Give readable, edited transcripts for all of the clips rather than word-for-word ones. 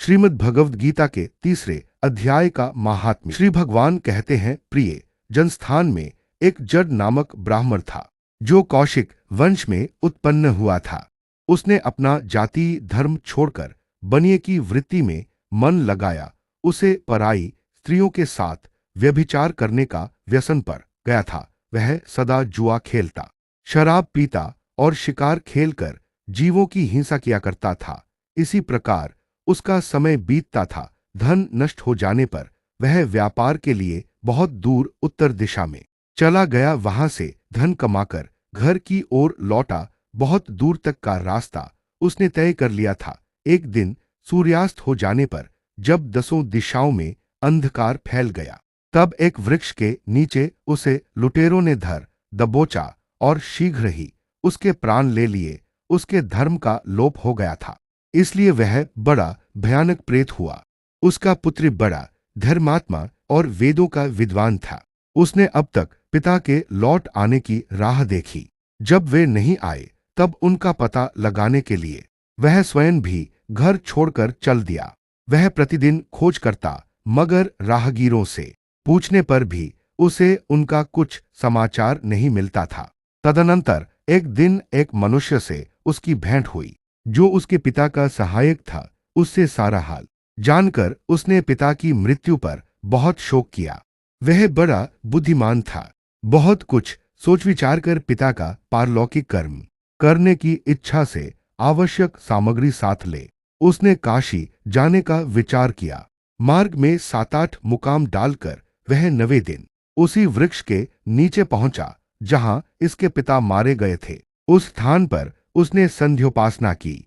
श्रीमद् भगवद गीता के 3 अध्याय का महात्म्य। श्री भगवान कहते हैं, प्रिय जनस्थान में एक जड नामक ब्राह्मण था, जो कौशिक वंश में उत्पन्न हुआ था। उसने अपना जाति धर्म छोड़कर बनिए की वृत्ति में मन लगाया। उसे पराई स्त्रियों के साथ व्यभिचार करने का व्यसन पड़ गया था। वह सदा जुआ खेलता, शराब पीता और शिकार खेलकर जीवों की हिंसा किया करता था। इसी प्रकार उसका समय बीतता था। धन नष्ट हो जाने पर वह व्यापार के लिए बहुत दूर उत्तर दिशा में चला गया। वहां से धन कमाकर घर की ओर लौटा। बहुत दूर तक का रास्ता उसने तय कर लिया था। एक दिन सूर्यास्त हो जाने पर जब 10 दिशाओं में अंधकार फैल गया, तब एक वृक्ष के नीचे उसे लुटेरों ने धर दबोचा और शीघ्र ही उसके प्राण ले लिए। उसके धर्म का लोप हो गया था, इसलिए वह बड़ा भयानक प्रेत हुआ। उसका पुत्र बड़ा धर्मात्मा और वेदों का विद्वान था। उसने अब तक पिता के लौट आने की राह देखी। जब वे नहीं आए, तब उनका पता लगाने के लिए वह स्वयं भी घर छोड़कर चल दिया। वह प्रतिदिन खोज करता, मगर राहगीरों से पूछने पर भी उसे उनका कुछ समाचार नहीं मिलता था। तदनंतर एक दिन एक मनुष्य से उसकी भेंट हुई, जो उसके पिता का सहायक था। उससे सारा हाल जानकर उसने पिता की मृत्यु पर बहुत शोक किया। वह बड़ा बुद्धिमान था। बहुत कुछ सोच विचार कर पिता का पारलौकिक कर्म करने की इच्छा से आवश्यक सामग्री साथ ले उसने काशी जाने का विचार किया। मार्ग में 7-8 मुकाम डालकर वह 9वें दिन उसी वृक्ष के नीचे पहुंचा, जहां इसके पिता मारे गए थे। उस स्थान पर उसने संध्योपासना की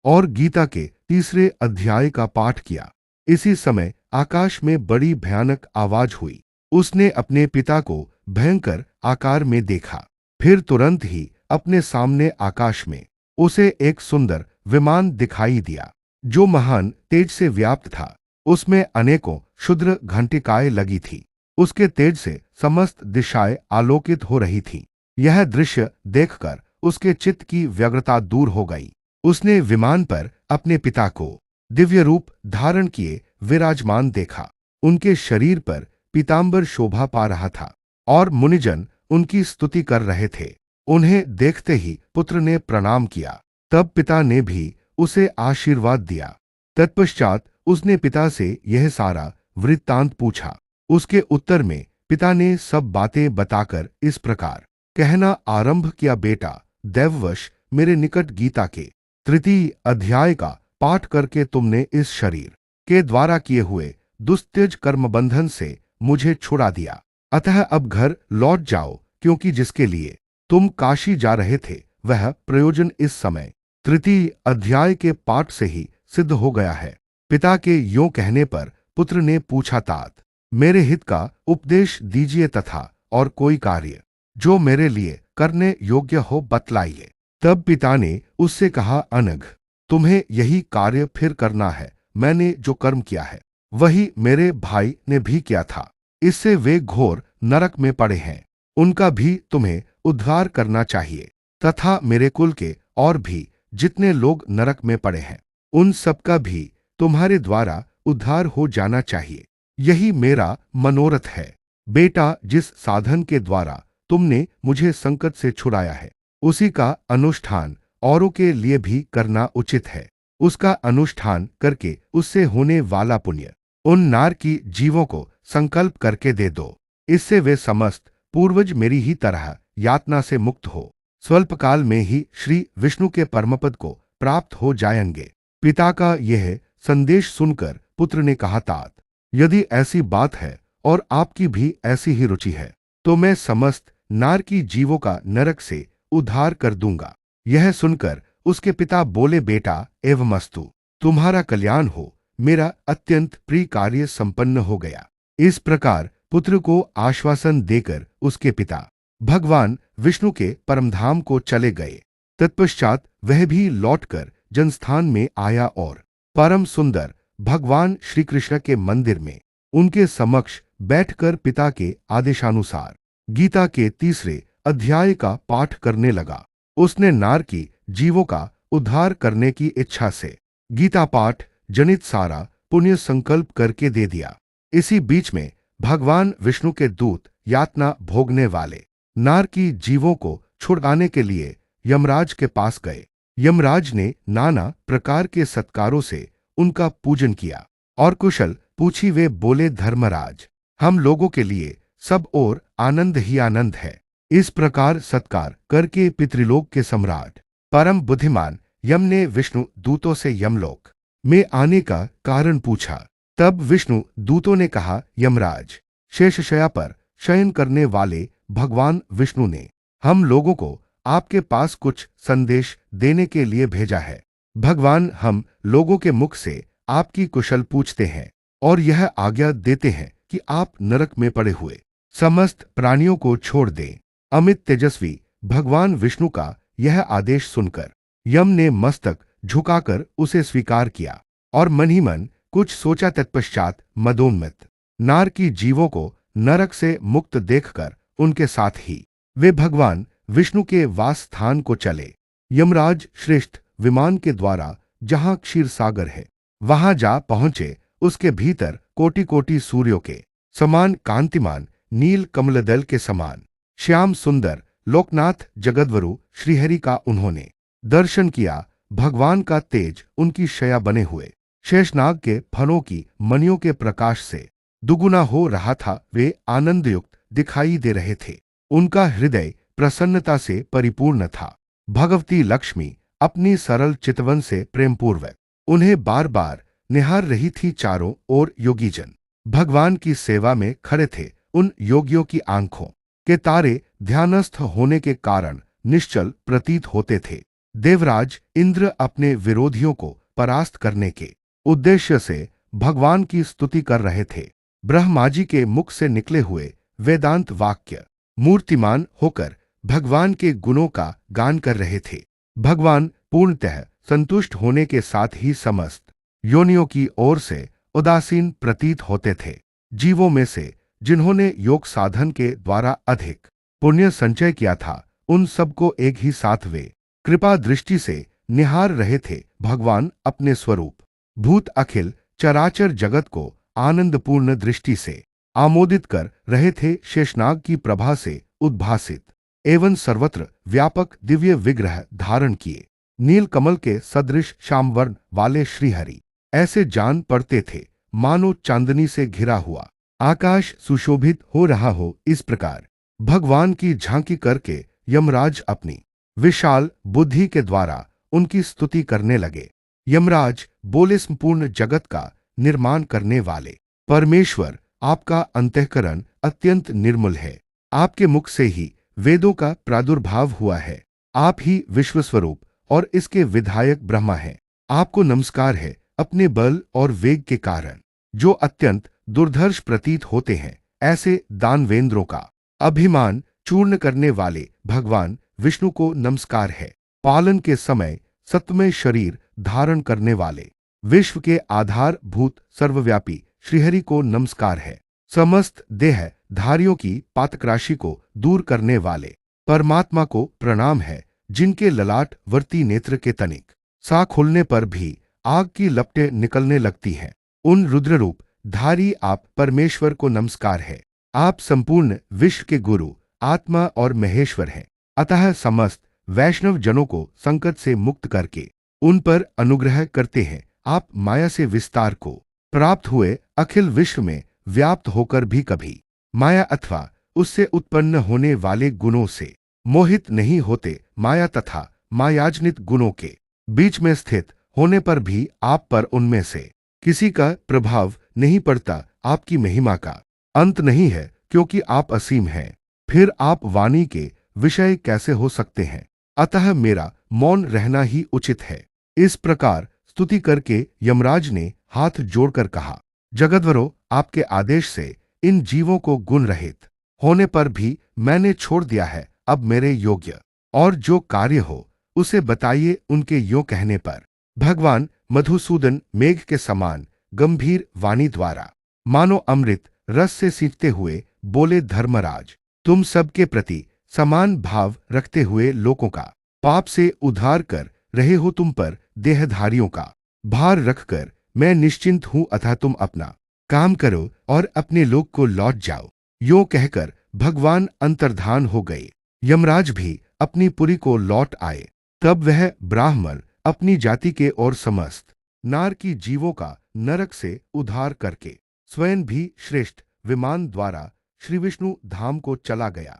और गीता के 3 अध्याय का पाठ किया। इसी समय आकाश में बड़ी भयानक आवाज हुई। उसने अपने पिता को भयंकर आकार में देखा। फिर तुरंत ही अपने सामने आकाश में उसे एक सुंदर विमान दिखाई दिया, जो महान तेज से व्याप्त था। उसमें अनेकों क्षुद्र घंटिकाएं लगी थी। उसके तेज से समस्त दिशाएं आलोकित हो रही थीं। यह दृश्य देखकर उसके चित्त की व्यग्रता दूर हो गई। उसने विमान पर अपने पिता को दिव्य रूप धारण किए विराजमान देखा। उनके शरीर पर पीतांबर शोभा पा रहा था और मुनिजन उनकी स्तुति कर रहे थे। उन्हें देखते ही पुत्र ने प्रणाम किया। तब पिता ने भी उसे आशीर्वाद दिया। तत्पश्चात उसने पिता से यह सारा वृत्तांत पूछा। उसके उत्तर में पिता ने सब बातें बताकर इस प्रकार कहना आरंभ किया, बेटा, दैववश मेरे निकट गीता के 3 अध्याय का पाठ करके तुमने इस शरीर के द्वारा किए हुए दुस्त्यज कर्मबंधन से मुझे छुड़ा दिया। अतः अब घर लौट जाओ, क्योंकि जिसके लिए तुम काशी जा रहे थे वह प्रयोजन इस समय 3 अध्याय के पाठ से ही सिद्ध हो गया है। पिता के यों कहने पर पुत्र ने पूछा, तात, मेरे हित का उपदेश दीजिए तथा और कोई कार्य जो मेरे लिए करने योग्य हो बतलाइए। तब पिता ने उससे कहा, अनघ, तुम्हें यही कार्य फिर करना है। मैंने जो कर्म किया है वही मेरे भाई ने भी किया था। इससे वे घोर नरक में पड़े हैं। उनका भी तुम्हें उद्धार करना चाहिए, तथा मेरे कुल के और भी जितने लोग नरक में पड़े हैं उन सबका भी तुम्हारे द्वारा उद्धार हो जाना चाहिए। यही मेरा मनोरथ है। बेटा, जिस साधन के द्वारा तुमने मुझे संकट से छुड़ाया है, उसी का अनुष्ठान औरों के लिए भी करना उचित है। उसका अनुष्ठान करके उससे होने वाला पुण्य उन नार की जीवों को संकल्प करके दे दो। इससे वे समस्त पूर्वज मेरी ही तरह यातना से मुक्त हो स्वल्पकाल में ही श्री विष्णु के परमपद को प्राप्त हो जाएंगे। पिता का यह संदेश सुनकर पुत्र ने कहा, तात, यदि ऐसी बात है और आपकी भी ऐसी ही रुचि है, तो मैं समस्त नार की जीवों का नरक से उद्धार कर दूंगा। यह सुनकर उसके पिता बोले, बेटा, एवमस्तु, तुम्हारा कल्याण हो। मेरा अत्यंत प्रिय कार्य संपन्न हो गया। इस प्रकार पुत्र को आश्वासन देकर उसके पिता भगवान विष्णु के परमधाम को चले गए। तत्पश्चात वह भी लौटकर जनस्थान में आया और परम सुंदर भगवान श्री कृष्ण के मंदिर में उनके समक्ष बैठकर पिता के आदेशानुसार गीता के 3 अध्याय का पाठ करने लगा। उसने नार की जीवों का उद्धार करने की इच्छा से गीता पाठ जनित सारा पुण्य संकल्प करके दे दिया। इसी बीच में भगवान विष्णु के दूत यातना भोगने वाले नार की जीवों को छुड़ाने के लिए यमराज के पास गए। यमराज ने नाना प्रकार के सत्कारों से उनका पूजन किया और कुशल पूछी। वे बोले, धर्मराज, हम लोगों के लिए सब और आनंद ही आनंद है। इस प्रकार सत्कार करके पितृलोक के सम्राट परम बुद्धिमान यम ने विष्णु दूतों से यमलोक में आने का कारण पूछा। तब विष्णु दूतों ने कहा, यमराज, शेषशया पर शयन करने वाले भगवान विष्णु ने हम लोगों को आपके पास कुछ संदेश देने के लिए भेजा है। भगवान हम लोगों के मुख से आपकी कुशल पूछते हैं और यह आज्ञा देते हैं कि आप नरक में पड़े हुए समस्त प्राणियों को छोड़ दें। अमित तेजस्वी भगवान विष्णु का यह आदेश सुनकर यम ने मस्तक झुकाकर उसे स्वीकार किया और मन ही मन कुछ सोचा। तत्पश्चात मदोन्मत्त नार की जीवों को नरक से मुक्त देखकर उनके साथ ही वे भगवान विष्णु के वास स्थान को चले। यमराज श्रेष्ठ विमान के द्वारा जहां क्षीर सागर है वहां जा पहुंचे। उसके भीतर कोटि कोटि सूर्यों के समान कांतिमान नील कमलदल के समान श्याम सुंदर लोकनाथ जगद्वरु श्रीहरि का उन्होंने दर्शन किया। भगवान का तेज उनकी शया बने हुए शेषनाग के फनों की मणियों के प्रकाश से दुगुना हो रहा था। वे आनंदयुक्त दिखाई दे रहे थे। उनका हृदय प्रसन्नता से परिपूर्ण था। भगवती लक्ष्मी अपनी सरल चितवन से प्रेमपूर्वक उन्हें बार बार निहार रही थी। चारों ओर योगीजन भगवान की सेवा में खड़े थे। उन योगियों की आंखों के तारे ध्यानस्थ होने के कारण निश्चल प्रतीत होते थे। देवराज इंद्र अपने विरोधियों को परास्त करने के उद्देश्य से भगवान की स्तुति कर रहे थे। ब्रह्माजी के मुख से निकले हुए वेदांत वाक्य मूर्तिमान होकर भगवान के गुणों का गान कर रहे थे। भगवान पूर्णतः संतुष्ट होने के साथ ही समस्त योनियों की ओर से उदासीन प्रतीत होते थे। जीवों में से जिन्होंने योग साधन के द्वारा अधिक पुण्य संचय किया था, उन सबको एक ही साथ वे कृपा दृष्टि से निहार रहे थे। भगवान अपने स्वरूप भूत अखिल चराचर जगत को आनंदपूर्ण दृष्टि से आमोदित कर रहे थे। शेषनाग की प्रभा से उद्भासित एवं सर्वत्र व्यापक दिव्य विग्रह धारण किए नील कमल के सदृश श्यामवर्ण वाले श्रीहरि ऐसे जान पड़ते थे मानो चांदनी से घिरा हुआ आकाश सुशोभित हो रहा हो। इस प्रकार भगवान की झांकी करके यमराज अपनी विशाल बुद्धि के द्वारा उनकी स्तुति करने लगे। यमराज बोले, संपूर्ण जगत का निर्माण करने वाले परमेश्वर, आपका अंतःकरण अत्यंत निर्मल है। आपके मुख से ही वेदों का प्रादुर्भाव हुआ है। आप ही विश्वस्वरूप और इसके विधायक ब्रह्मा हैं। आपको नमस्कार है अपने बल और वेग के कारण जो अत्यंत दुर्धर्ष प्रतीत होते हैं। ऐसे दानवेंद्रों का अभिमान चूर्ण करने वाले भगवान विष्णु को नमस्कार है। पालन के समय सत्वमय शरीर धारण करने वाले विश्व के आधारभूत सर्वव्यापी श्रीहरि को नमस्कार है। समस्त देह धारियों की पातकराशि को दूर करने वाले परमात्मा को प्रणाम है, जिनके ललाट वर्ती नेत्र के तनिक सा खुलने पर भी आग की लपटें निकलने लगती हैं। उन रुद्ररूप धारी आप परमेश्वर को नमस्कार है। आप संपूर्ण विश्व के गुरु आत्मा और महेश्वर हैं। अतः समस्त वैष्णव जनों को संकट से मुक्त करके उन पर अनुग्रह करते हैं। आप माया से विस्तार को प्राप्त हुए अखिल विश्व में व्याप्त होकर भी कभी माया अथवा उससे उत्पन्न होने वाले गुणों से मोहित नहीं होते। माया तथा मायाजनित गुणों के बीच में स्थित होने पर भी आप पर उनमें से किसी का प्रभाव नहीं पड़ता। आपकी महिमा का अंत नहीं है, क्योंकि आप असीम हैं। फिर आप वाणी के विषय कैसे हो सकते हैं? अतः मेरा मौन रहना ही उचित है। इस प्रकार स्तुति करके यमराज ने हाथ जोड़कर कहा, जगद्वरो, आपके आदेश से इन जीवों को गुण रहित होने पर भी मैंने छोड़ दिया है। अब मेरे योग्य और जो कार्य हो उसे बताइए। उनके यों कहने पर भगवान मधुसूदन मेघ के समान गंभीर वाणी द्वारा मानो अमृत रस से सींचते हुए बोले, धर्मराज, तुम सबके प्रति समान भाव रखते हुए लोगों का पाप से उद्धार कर रहे हो। तुम पर देहधारियों का भार रखकर मैं निश्चिंत हूं, अतः तुम अपना काम करो और अपने लोक को लौट जाओ। यो कहकर भगवान अंतर्धान हो गए। यमराज भी अपनी पुरी को लौट आए। तब वह ब्राह्मण अपनी जाति के और समस्त नार की जीवों का नरक से उद्धार करके स्वयं भी श्रेष्ठ विमान द्वारा श्री विष्णु धाम को चला गया।